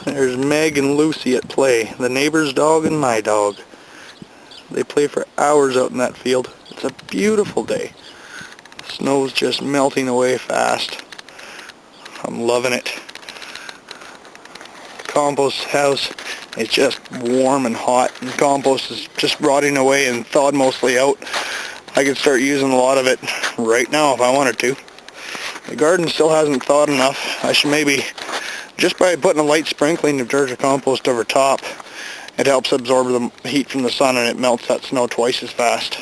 There's Meg and Lucy at play, the neighbor's dog and my dog. They play for hours out in that field. It's a beautiful day. The snow's just melting away fast. I'm loving it. Compost house is just warm and hot, and compost is just rotting away and thawed mostly out. I could start using a lot of it right now if I wanted to. The garden still hasn't thawed enough. I should maybe, just by putting a light sprinkling of Georgia compost over top, it helps absorb the heat from the sun and it melts that snow twice as fast.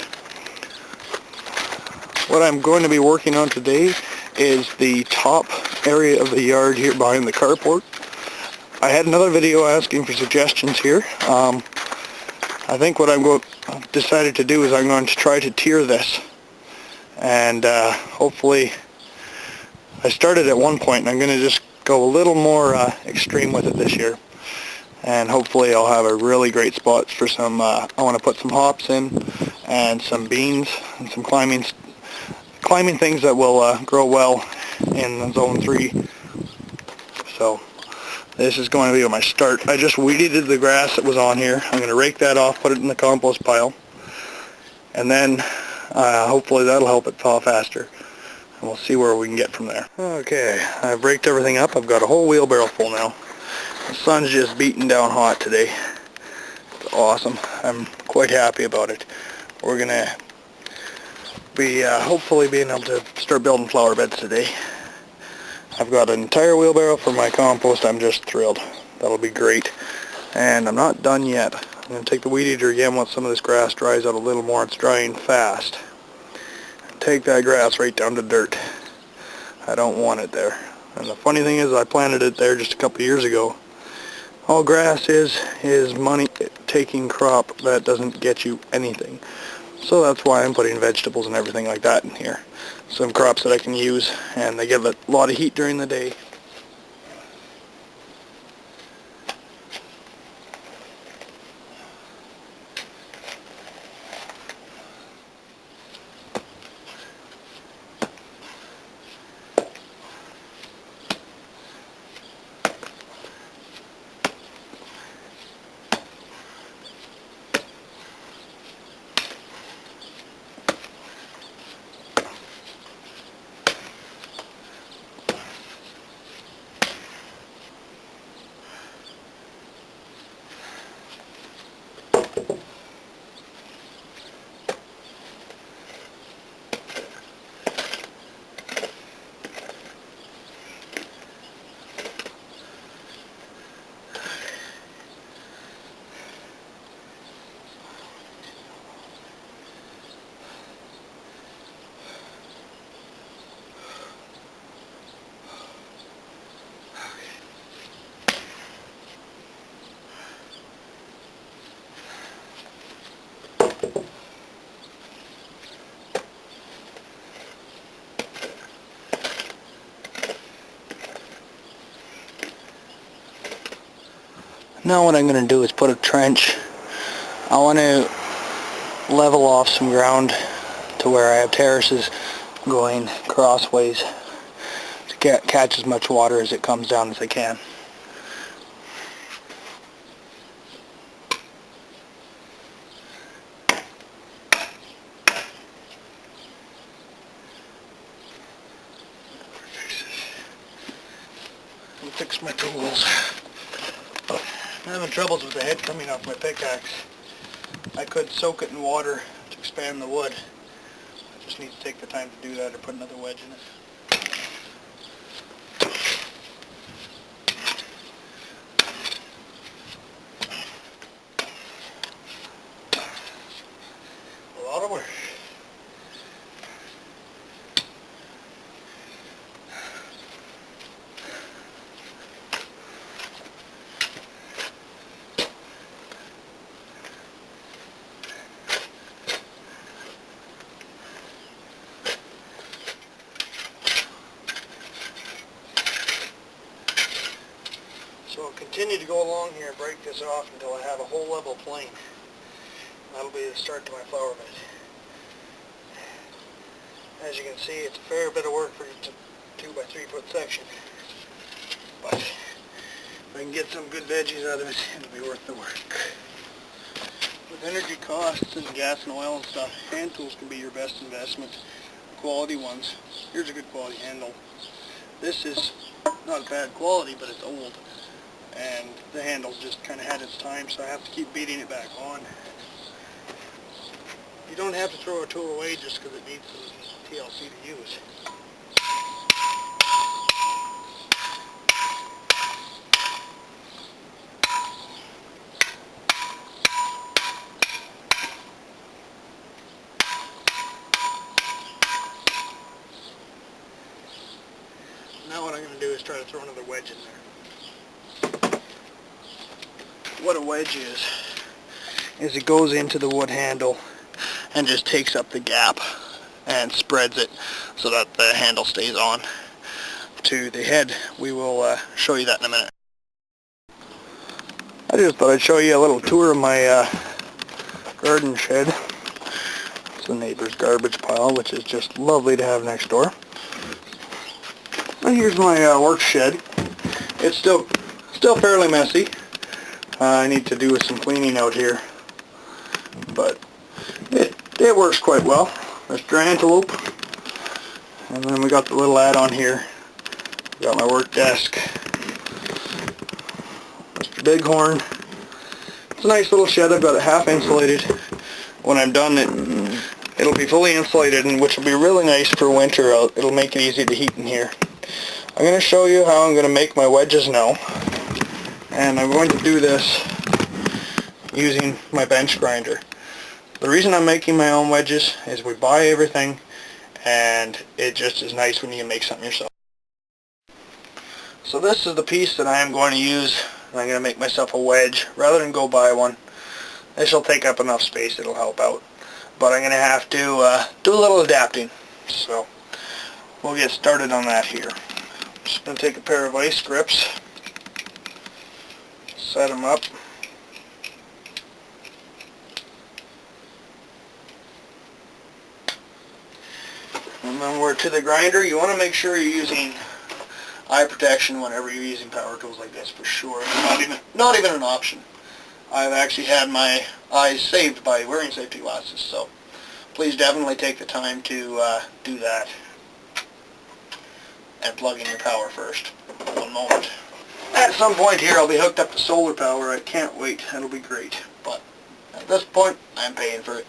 What I'm going to be working on today is the top area of the yard here behind the carport. I had another video asking for suggestions here. I think what I've decided to do is I'm going to try to tier this, and hopefully, I started at one point and I'm going to just go a little more extreme with it this year, and hopefully I'll have a really great spot for some, I want to put some hops in and some beans and some climbing things that will grow well in zone 3. So this is going to be my start. I just weeded the grass that was on here. I'm going to rake that off, put it in the compost pile, and then hopefully that'll help it thaw faster. And we'll see where we can get from there. Okay, I've raked everything up. I've got a whole wheelbarrow full now. The sun's just beating down hot today. It's awesome. I'm quite happy about it. We're going to be hopefully being able to start building flower beds today. I've got an entire wheelbarrow for my compost. I'm just thrilled. That'll be great. And I'm not done yet. I'm going to take the weed eater again once some of this grass dries out a little more. It's drying fast. Take that grass right down to dirt. I don't want it there. And the funny thing is, I planted it there just a couple of years ago. All grass is money-taking crop that doesn't get you anything. So that's why I'm putting vegetables and everything like that in here. Some crops that I can use, and they get a lot of heat during the day. Now what I'm going to do is put a trench. I want to level off some ground to where I have terraces going crossways to catch as much water as it comes down as I can. I'll fix my tools. I'm having troubles with the head coming off my pickaxe. I could soak it in water to expand the wood. I just need to take the time to do that or put another wedge in it. A lot of work. So I'll continue to go along here and break this off until I have a whole level plane. That'll be the start to my flower bed. As you can see, it's a fair bit of work for a 2 by 3 foot section. But I can get some good veggies out of it, it'll be worth the work. With energy costs and gas and oil and stuff, hand tools can be your best investment. Quality ones. Here's a good quality handle. This is not a bad quality, but it's old. And the handle's just kind of had its time, so I have to keep beating it back on. You don't have to throw a tool away just because it needs some TLC to use. Now what I'm going to do is try to throw another wedge in there. What a wedge is it goes into the wood handle and just takes up the gap and spreads it so that the handle stays on to the head. We will show you that in a minute. I just thought I'd show you a little tour of my garden shed. It's the neighbor's garbage pile, which is just lovely to have next door. And here's my work shed. It's still fairly messy. I need to do some cleaning out here, but it works quite well. Mr. Antelope, and then we got the little add-on here. Got my work desk. Mr. Bighorn. It's a nice little shed. I've got it half insulated. When I'm done, it'll be fully insulated, and which will be really nice for winter out. It'll make it easy to heat in here. I'm going to show you how I'm going to make my wedges now. And I'm going to do this using my bench grinder. The reason I'm making my own wedges is we buy everything, and it just is nice when you can make something yourself. So this is the piece that I am going to use. I'm going to make myself a wedge rather than go buy one. This will take up enough space, it'll help out. But I'm going to have to do a little adapting. So we'll get started on that here. I'm just going to take a pair of ice grips, set them up. And then we're to the grinder. You want to make sure you're using eye protection whenever you're using power tools like this, for sure. Not even an option. I've actually had my eyes saved by wearing safety glasses, so please definitely take the time to do that. And plug in your power first. One moment. At some point here I'll be hooked up to solar power. I can't wait. That'll be great. But at this point I'm paying for it.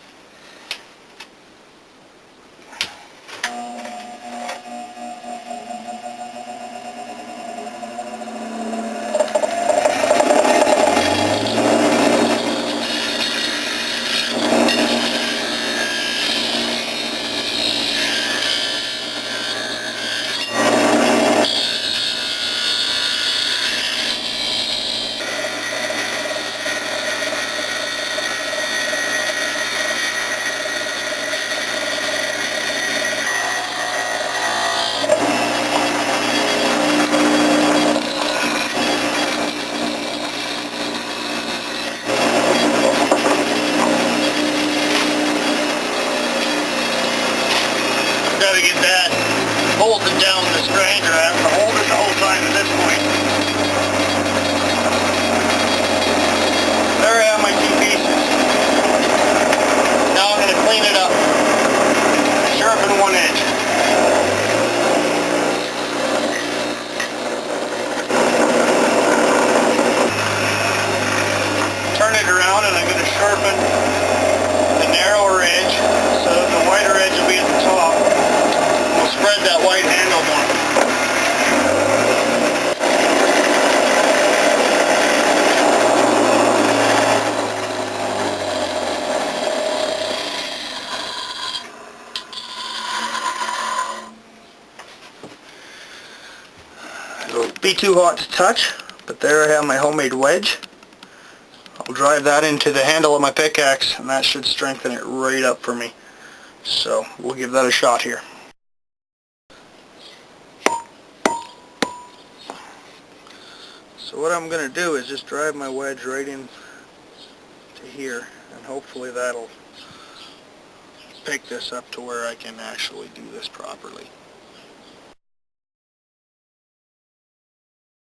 Gotta get that bolted down this grinder. I have to hold it the whole time at this point. There I have my two pieces. Now I'm going to clean it up. Sharpen one edge. Turn it around and I'm going to sharpen the narrower edge so that the wider edge will be at the top. We'll spread that white handle more. It'll be too hot to touch, but there I have my homemade wedge. I'll drive that into the handle of my pickaxe, and that should strengthen it right up for me. So we'll give that a shot here. So what I'm going to do is just drive my wedge right in to here, and hopefully that'll pick this up to where I can actually do this properly.